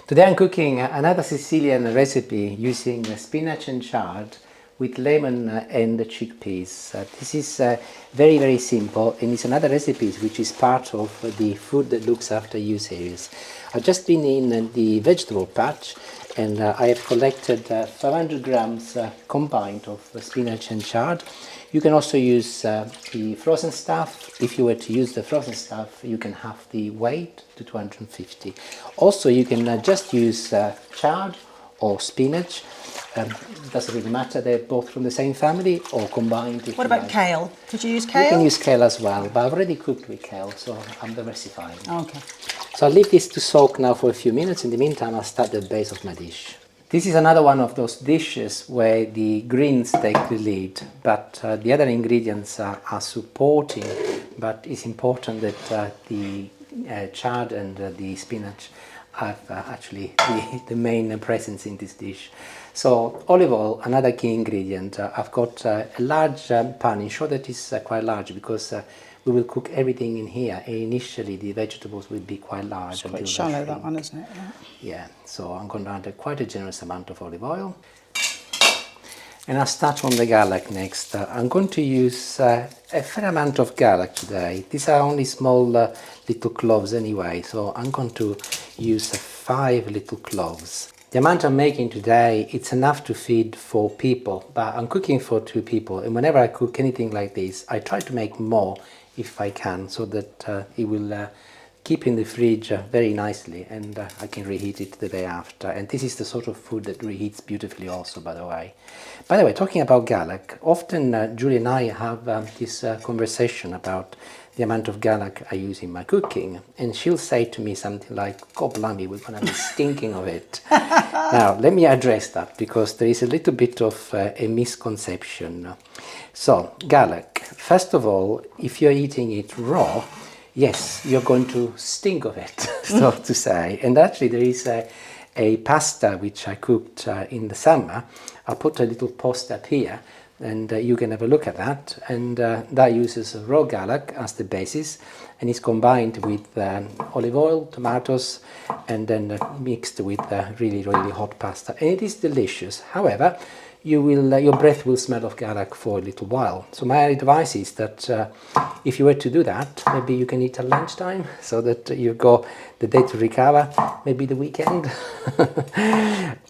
Today I'm cooking another Sicilian recipe using spinach and chard with lemon and chickpeas. This is very, very simple, and it's another recipe which is part of the Food That Looks After You series. I've just been in the vegetable patch and I have collected 500 grams combined of spinach and chard. You can also use the frozen stuff. If you were to use the frozen stuff, you can have the weight to 250. Also, you can just use chard or spinach. It doesn't really matter, they're both from the same family or combined. What about kale? Could you use kale? You can use kale as well, but I've already cooked with kale, so I'm diversifying. Okay. So I'll leave this to soak now for a few minutes. In the meantime, I'll start the base of my dish. This is another one of those dishes where the greens take the lead, but the other ingredients are supporting, but it's important that the chard and the spinach have actually the main presence in this dish. So olive oil, another key ingredient. I've got a large pan. Ensure that it's quite large because we will cook everything in here. And initially, the vegetables will be quite large. It's quite shallow, that one, isn't it? Yeah, so I'm going to add quite a generous amount of olive oil. And I'll start on the garlic next. I'm going to use a fair amount of garlic today. These are only small little cloves anyway, so I'm going to use 5 little cloves. The amount I'm making today, it's enough to feed 4 people, but I'm cooking for 2 people, and whenever I cook anything like this, I try to make more if I can, so that it will keep in the fridge very nicely, and I can reheat it the day after. And this is the sort of food that reheats beautifully also, by the way. By the way, talking about garlic, often Julie and I have this conversation about the amount of garlic I use in my cooking, and she'll say to me something like, "God blimey, we're going to be stinking of it." Now, let me address that, because there is a little bit of a misconception. So, garlic, first of all, if you're eating it raw, yes, you're going to stink of it, so to say. And actually, there is a pasta which I cooked in the summer. I'll put a little post up here, and you can have a look at that. And that uses raw garlic as the basis, and it's combined with olive oil, tomatoes, and then mixed with really, really hot pasta. And it is delicious. However, your breath will smell of garlic for a little while. So my advice is that if you were to do that, maybe you can eat at lunchtime, so that you go the day to recover, maybe the weekend.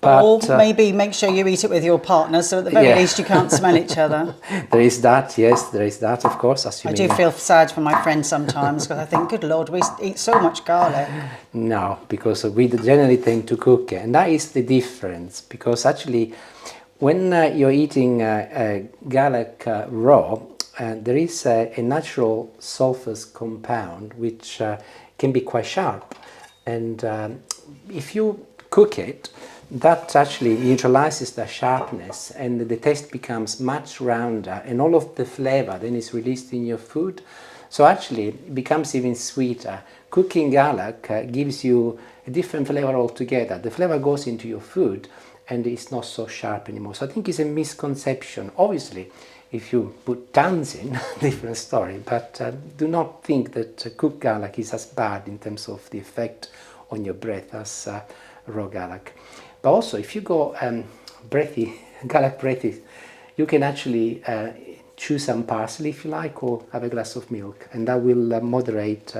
Or maybe make sure you eat it with your partner, so at the very least you can't smell each other. There is that, yes, there is that, of course. I do feel sad for my friends sometimes, because I think, good Lord, we eat so much garlic. No, because we generally tend to cook it, and that is the difference, because actually when you're eating garlic raw, there is a natural sulfurous compound which can be quite sharp, and if you cook it, that actually neutralizes the sharpness, and the taste becomes much rounder, and all of the flavor then is released in your food. So actually it becomes even sweeter. Cooking garlic gives you a different flavor altogether. The flavor goes into your food, and it's not so sharp anymore. So I think it's a misconception. Obviously, if you put tons in, different story, but do not think that cooked garlic is as bad in terms of the effect on your breath as raw garlic. But also, if you go garlic breathy, you can actually chew some parsley if you like, or have a glass of milk, and that will moderate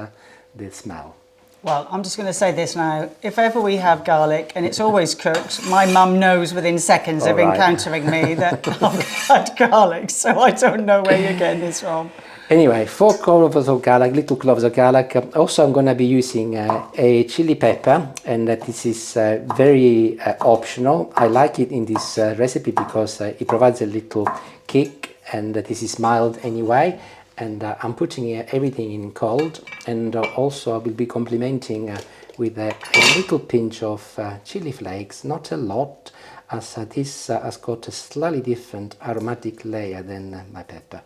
the smell. Well, I'm just going to say this now. If ever we have garlic, and it's always cooked, my mum knows within seconds of encountering me that I've had garlic, so I don't know where you're getting this from. Anyway, 4 cloves of garlic, little cloves of garlic. Also, I'm going to be using a chili pepper, and this is very optional. I like it in this recipe because it provides a little kick, and this is mild anyway. And I'm putting everything in cold, and also I will be complementing with a little pinch of chili flakes, not a lot, as this has got a slightly different aromatic layer than my pepper.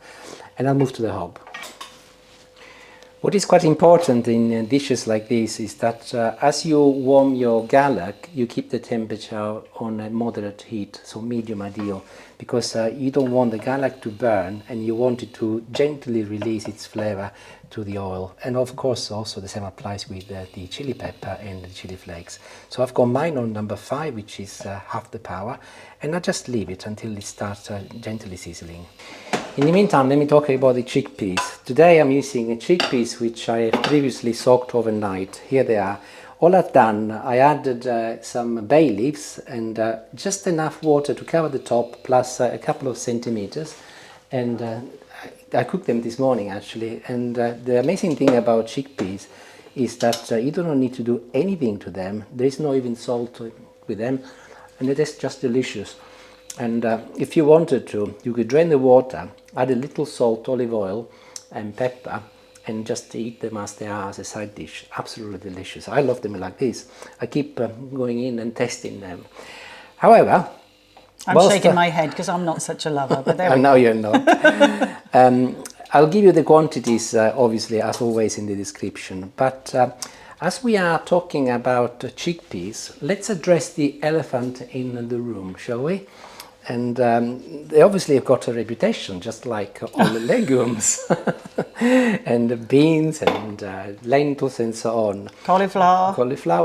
And I'll move to the hob. What is quite important in dishes like this is that as you warm your garlic, you keep the temperature on a moderate heat, so medium ideal, because you don't want the garlic to burn and you want it to gently release its flavor to the oil. And of course also the same applies with the chili pepper and the chili flakes. So I've got mine on number 5, which is half the power, and I just leave it until it starts gently sizzling. In the meantime, let me talk about the chickpeas. Today I'm using chickpeas which I have previously soaked overnight. Here they are. All I've done, I added some bay leaves and just enough water to cover the top, plus a couple of centimeters, and I cooked them this morning actually. And the amazing thing about chickpeas is that you don't need to do anything to them. There is no even salt with them, and it is just delicious. And if you wanted to, you could drain the water, add a little salt, olive oil and pepper, and just eat them as they are as a side dish. Absolutely delicious. I love them like this. I keep going in and testing them. However, I'm shaking my head because I'm not such a lover, but there we go. No, you're not. I'll give you the quantities, obviously, as always in the description. But as we are talking about chickpeas, let's address the elephant in the room, shall we? And they obviously have got a reputation, just like all the legumes and the beans and lentils and so on. Cauliflower.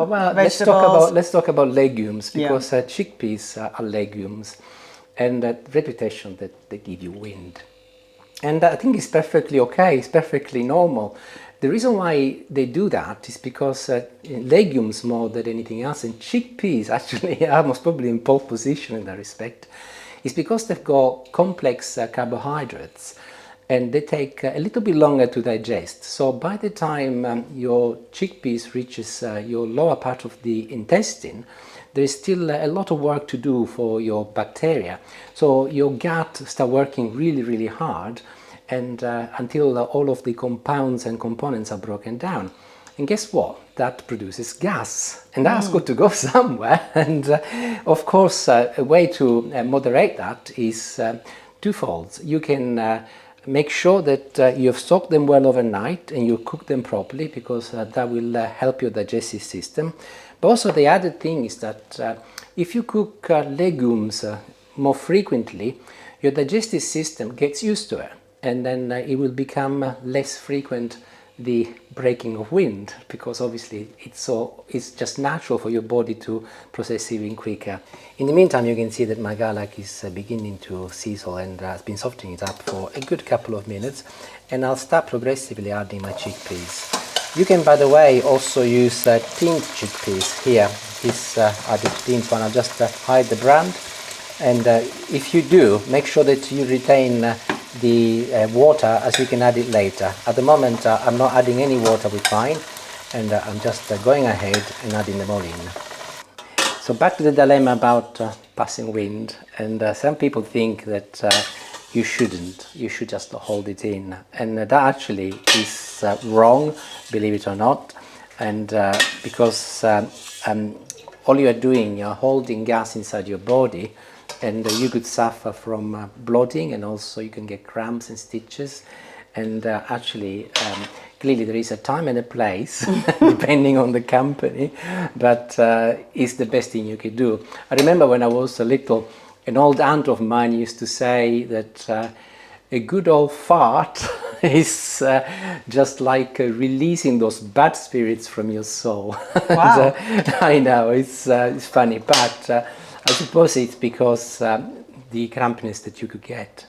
Well, vegetables. let's talk about legumes, because chickpeas are legumes, and that reputation that they give you wind. And I think it's perfectly okay. It's perfectly normal. The reason why they do that is because legumes, more than anything else, and chickpeas actually are most probably in pole position in that respect, is because they've got complex carbohydrates and they take a little bit longer to digest. So by the time your chickpeas reaches your lower part of the intestine, there is still a lot of work to do for your bacteria. So your gut starts working really, really hard, and until all of the compounds and components are broken down. And guess what? That produces gas, and that's got to go somewhere. And of course, a way to moderate that is twofold. You can make sure that you have soaked them well overnight and you cook them properly, because that will help your digestive system. But also the other thing is that if you cook legumes more frequently, your digestive system gets used to it, and then it will become less frequent, the breaking of wind, because obviously it's just natural for your body to process even quicker. In the meantime, you can see that my garlic is beginning to sizzle and has been softening it up for a good couple of minutes, and I'll start progressively adding my chickpeas. You can, by the way, also use tinned chickpeas. Here, these are the tinned one. I'll just hide the brand, and if you do, make sure that you retain the water, as you can add it later. At the moment I'm not adding any water with mine, and I'm just going ahead and adding them all in. So back to the dilemma about passing wind, and some people think that you shouldn't, you should just hold it in, and that actually is wrong, believe it or not. And because all you are doing, you're holding gas inside your body, and you could suffer from bloating, and also you can get cramps and stitches. And actually, clearly there is a time and a place, depending on the company, but it's the best thing you could do. I remember when I was little, an old aunt of mine used to say that a good old fart is just like releasing those bad spirits from your soul. Wow. And, I know, it's funny, but I suppose it's because the crampiness that you could get.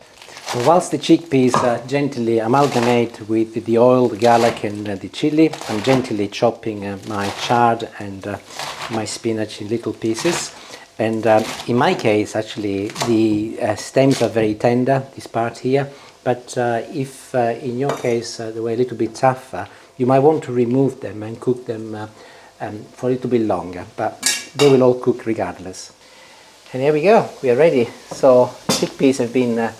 So whilst the chickpeas gently amalgamate with the oil, the garlic and the chili, I'm gently chopping my chard and my spinach in little pieces. And in my case, actually, the stems are very tender, this part here. But if in your case they were a little bit tougher, you might want to remove them and cook them for a little bit longer. But they will all cook regardless. And here we go, we are ready. So chickpeas have been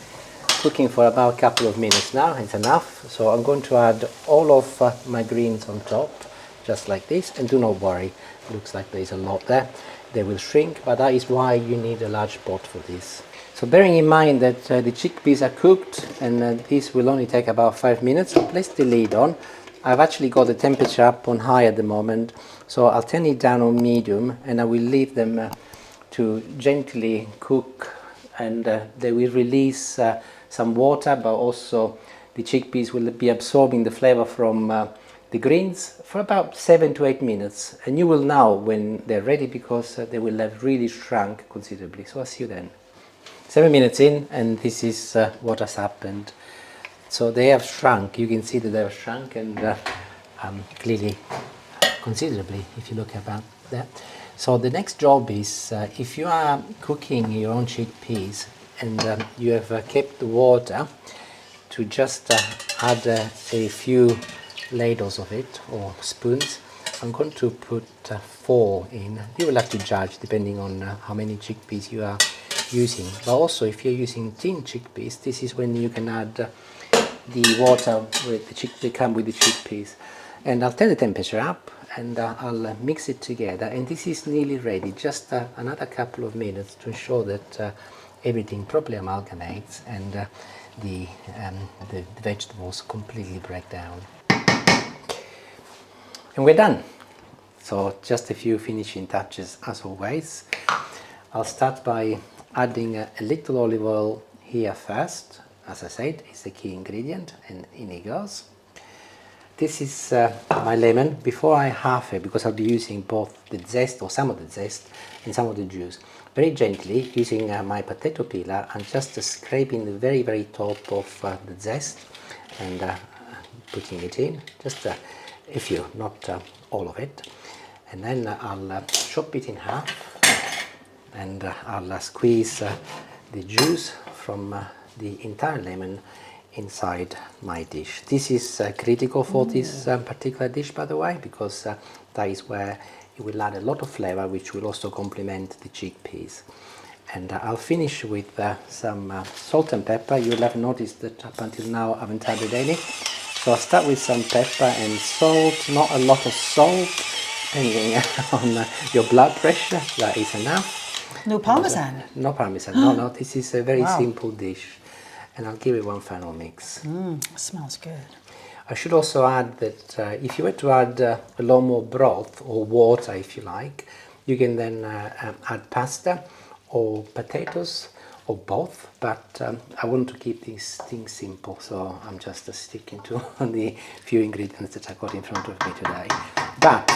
cooking for about a couple of minutes now. It's enough. So I'm going to add all of my greens on top, just like this. And do not worry, looks like there's a lot there. They will shrink, but that is why you need a large pot for this. So bearing in mind that the chickpeas are cooked, and this will only take about 5 minutes, so place the lid on. I've actually got the temperature up on high at the moment, so I'll turn it down on medium and I will leave them to gently cook, and they will release some water, but also the chickpeas will be absorbing the flavor from the greens for about 7 to 8 minutes, and you will know when they're ready because they will have really shrunk considerably. So I'll see you then. 7 minutes in, and this is what has happened. So they have shrunk. You can see that they have shrunk, and clearly considerably if you look about that. So the next job is if you are cooking your own chickpeas and you have kept the water, to just add a few ladles of it or spoons. I'm going to put 4 in. You will have to judge depending on how many chickpeas you are using. But also if you're using tin chickpeas, this is when you can add the water with they come with the chickpeas. And I'll turn the temperature up and I'll mix it together, and this is nearly ready. Just another couple of minutes to ensure that everything properly amalgamates and the vegetables completely break down. And we're done. So just a few finishing touches as always. I'll start by adding a little olive oil here first. As I said, it's the key ingredient, and in it goes. This is my lemon. Before I half it, because I'll be using both the zest, or some of the zest, and some of the juice, very gently using my potato peeler, I'm just scraping the very, very top of the zest and putting it in, just a few, not all of it. And then I'll chop it in half, and I'll squeeze the juice from the entire lemon inside my dish. This is critical for this particular dish, by the way, because that is where it will add a lot of flavor, which will also complement the chickpeas. And I'll finish with some salt and pepper. You'll have noticed that up until now I haven't added any. So I'll start with some pepper and salt, not a lot of salt, depending on your blood pressure. That is enough. No parmesan? No parmesan, no, this is a very simple dish. And I'll give it one final mix. Smells good. I should also add that if you were to add a lot more broth or water, if you like, you can then add pasta or potatoes or both, but I want to keep these things simple, so I'm just sticking to the few ingredients that I got in front of me today. But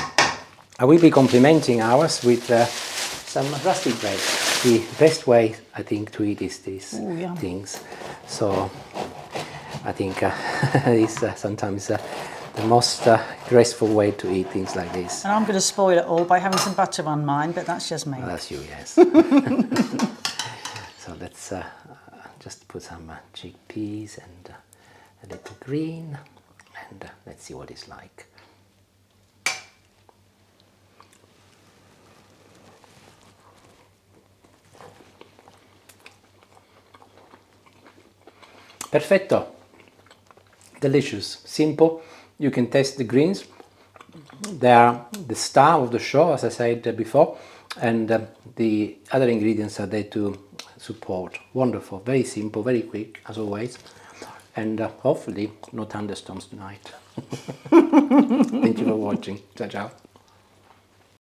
I will be complementing ours with some rustic bread. The best way, I think, to eat is these things. So I think it's sometimes the most graceful way to eat things like this. And I'm going to spoil it all by having some butter on mine, but that's just me. Well, that's you, yes. So let's just put some chickpeas and a little green, and let's see what it's like. Perfetto, delicious, simple. You can taste the greens. They are the star of the show, as I said before, and the other ingredients are there to support. Wonderful, very simple, very quick, as always, and hopefully no thunderstorms tonight. Thank you for watching. Ciao, ciao.